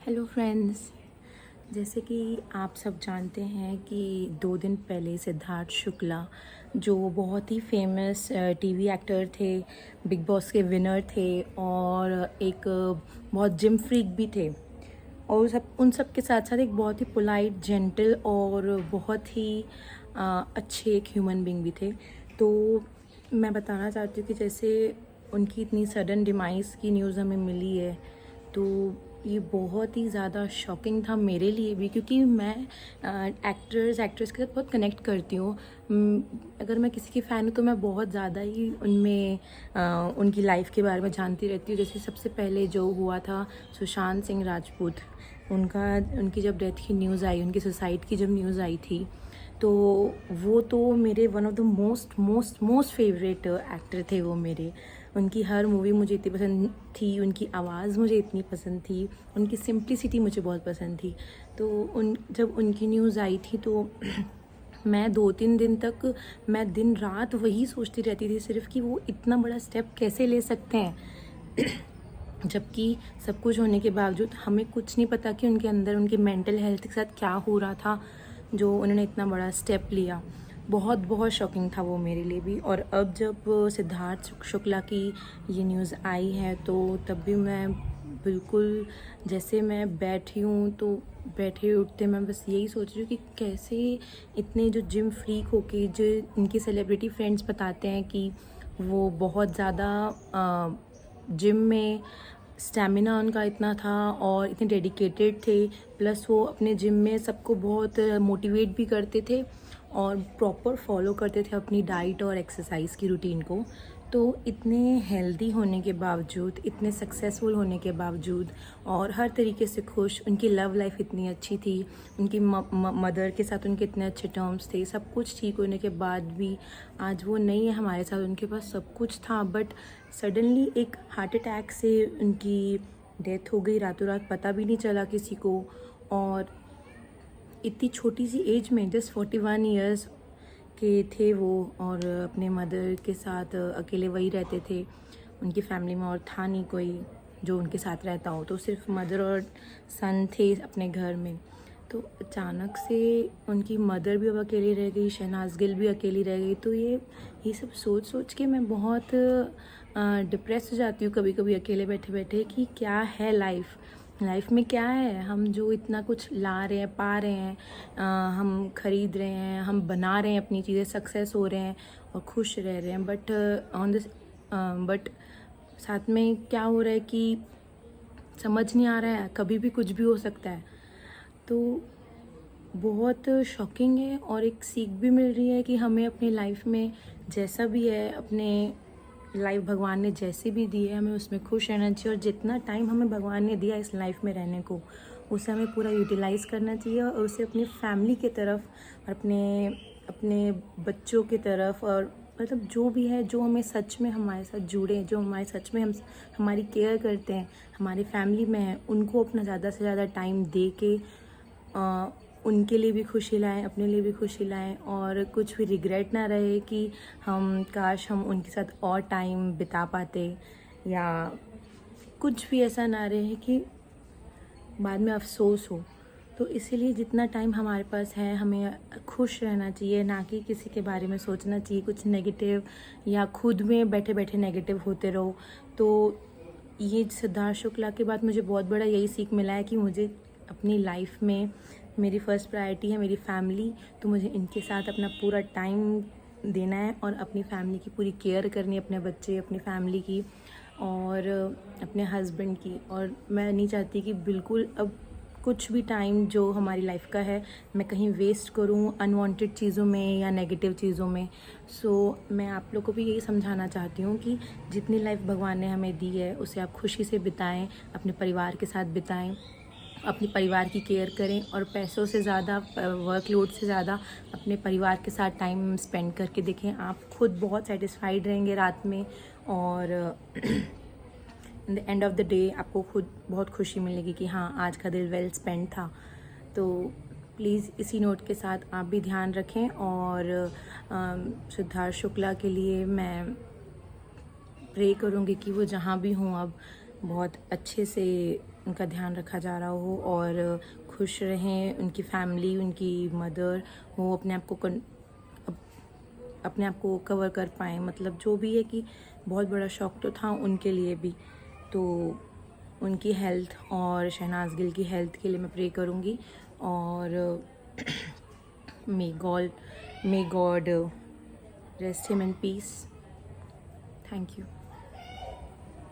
Hello friends. जैसे कि आप सब जानते हैं कि 2 दिन पहले सिद्धार्थ शुक्ला जो बहुत ही फेमस टीवी एक्टर थे, बिग बॉस के विनर थे और एक बहुत जिम फ्रीक भी थे और उन सब के साथ साथ एक बहुत ही पोलाइट, जेंटल और बहुत ही अच्छे एक ह्यूमन बीइंग भी थे। तो मैं बताना चाहती हूँ कि जैसे उनकी इतनी सडन डिमाइस की न्यूज़ हमें मिली है, तो ये बहुत ही ज़्यादा शॉकिंग था मेरे लिए भी, क्योंकि मैं एक्ट्रेस के साथ बहुत कनेक्ट करती हूँ। अगर मैं किसी की फ़ैन हूँ तो मैं बहुत ज़्यादा ही उनमें उनकी लाइफ के बारे में जानती रहती हूँ। जैसे सबसे पहले जो हुआ था सुशांत सिंह राजपूत, उनकी जब डेथ की न्यूज़ आई, उनकी सुसाइड की जब न्यूज़ आई थी, तो वो तो मेरे one of the most most most favourite actor थे वो मेरे। उनकी हर मूवी मुझे इतनी पसंद थी, उनकी आवाज़ मुझे इतनी पसंद थी, उनकी सिंप्लिसिटी मुझे बहुत पसंद थी। तो जब उनकी न्यूज़ आई थी तो मैं 2-3 दिन तक मैं दिन रात वही सोचती रहती थी सिर्फ कि वो इतना बड़ा स्टेप कैसे ले सकते हैं। जबकि सब कुछ होने के बावजूद हमें कुछ नहीं पता कि उनके अंदर उनके मेंटल हेल्थ के साथ क्या हो रहा था, जो उन्होंने इतना बड़ा स्टेप लिया। बहुत बहुत शॉकिंग था वो मेरे लिए भी। और अब जब सिद्धार्थ शुक्ला की ये न्यूज़ आई है तो तब भी मैं बिल्कुल, जैसे मैं बैठी हूँ तो बैठे उठते मैं बस यही सोच रही हूँ कि कैसे इतने जो जिम फ्रीक होके जो इनकी सेलिब्रिटी फ्रेंड्स बताते हैं कि वो बहुत ज़्यादा जिम में स्टैमिना उनका इतना था और इतने डेडिकेटेड थे, प्लस वो अपने जिम में सबको बहुत मोटिवेट भी करते थे और प्रॉपर फॉलो करते थे अपनी डाइट और एक्सरसाइज की रूटीन को। तो इतने हेल्दी होने के बावजूद, इतने सक्सेसफुल होने के बावजूद और हर तरीके से खुश, उनकी लव लाइफ इतनी अच्छी थी, उनकी मदर के साथ उनके इतने अच्छे टर्म्स थे, सब कुछ ठीक होने के बाद भी आज वो नहीं है हमारे साथ। उनके पास सब कुछ था बट सडनली एक हार्ट अटैक से उनकी डेथ हो गई रातों रात, पता भी नहीं चला किसी को। और इतनी छोटी सी एज में, जस्ट 41 ईयर्स के थे वो, और अपने मदर के साथ अकेले वही रहते थे। उनकी फैमिली में और था नहीं कोई जो उनके साथ रहता हो, तो सिर्फ मदर और सन थे अपने घर में। तो अचानक से उनकी मदर भी अब अकेली रह गई, शहनाज गिल भी अकेली रह गई। तो ये सब सोच सोच के मैं बहुत डिप्रेस हो जाती हूँ कभी कभी अकेले बैठे बैठे कि क्या है लाइफ में क्या है। हम जो इतना कुछ ला रहे हैं, पा रहे हैं, हम खरीद रहे हैं, हम बना रहे हैं अपनी चीज़ें, सक्सेस हो रहे हैं और खुश रह रहे हैं, बट साथ में क्या हो रहा है कि समझ नहीं आ रहा है, कभी भी कुछ भी हो सकता है। तो बहुत शॉकिंग है और एक सीख भी मिल रही है कि हमें अपनी लाइफ में जैसा भी है, अपने लाइफ भगवान ने जैसे भी दी है, हमें उसमें खुश रहना चाहिए। और जितना टाइम हमें भगवान ने दिया इस लाइफ में रहने को, उसे हमें पूरा यूटिलाइज़ करना चाहिए और उसे अपनी फैमिली की तरफ और अपने अपने बच्चों की तरफ, और मतलब जो भी है, जो हमें सच में हमारे साथ जुड़े, जो हमारे सच में हमारी केयर करते हैं, हमारी फैमिली में हैं, उनको अपना ज़्यादा से ज़्यादा टाइम दे के उनके लिए भी खुशी लाएं, अपने लिए भी खुशी लाएं, और कुछ भी रिग्रेट ना रहे कि हम काश हम उनके साथ और टाइम बिता पाते, या कुछ भी ऐसा ना रहे कि बाद में अफसोस हो। तो इसीलिए जितना टाइम हमारे पास है हमें खुश रहना चाहिए, ना कि किसी के बारे में सोचना चाहिए कुछ नेगेटिव, या खुद में बैठे बैठे नेगेटिव होते रहो। तो ये सिद्धार्थ शुक्ला के बाद मुझे बहुत बड़ा यही सीख मिला है कि मुझे अपनी लाइफ में मेरी फर्स्ट प्रायोरिटी है मेरी फैमिली, तो मुझे इनके साथ अपना पूरा टाइम देना है और अपनी फैमिली की पूरी केयर करनी है, अपने बच्चे, अपनी फैमिली की और अपने हस्बैंड की। और मैं नहीं चाहती कि बिल्कुल अब कुछ भी टाइम जो हमारी लाइफ का है मैं कहीं वेस्ट करूं अनवांटेड चीज़ों में या नेगेटिव चीज़ों में। सो मैं आप लोग को भी यही समझाना चाहती हूँ कि जितनी लाइफ भगवान ने हमें दी है उसे आप खुशी से बिताएं, अपने परिवार के साथ बिताएं, अपने परिवार की केयर करें और पैसों से ज़्यादा, वर्कलोड से ज़्यादा अपने परिवार के साथ टाइम स्पेंड करके देखें। आप खुद बहुत सेटिस्फाइड रहेंगे रात में, और in the end of the day आपको खुद बहुत खुशी मिलेगी कि हाँ, आज का दिन वेल स्पेंड था। तो प्लीज़ इसी नोट के साथ आप भी ध्यान रखें। और सिद्धार्थ शुक्ला के लिए मैं प्रे करूँगी कि वो जहाँ भी हों अब बहुत अच्छे से उनका ध्यान रखा जा रहा हो और खुश रहें, उनकी फैमिली, उनकी मदर वो अपने आप को कवर कर पाएँ। मतलब जो भी है कि बहुत बड़ा शौक तो था उनके लिए भी, तो उनकी हेल्थ और शहनाज गिल की हेल्थ के लिए मैं प्रे करूँगी और may God rest him in peace. Thank you.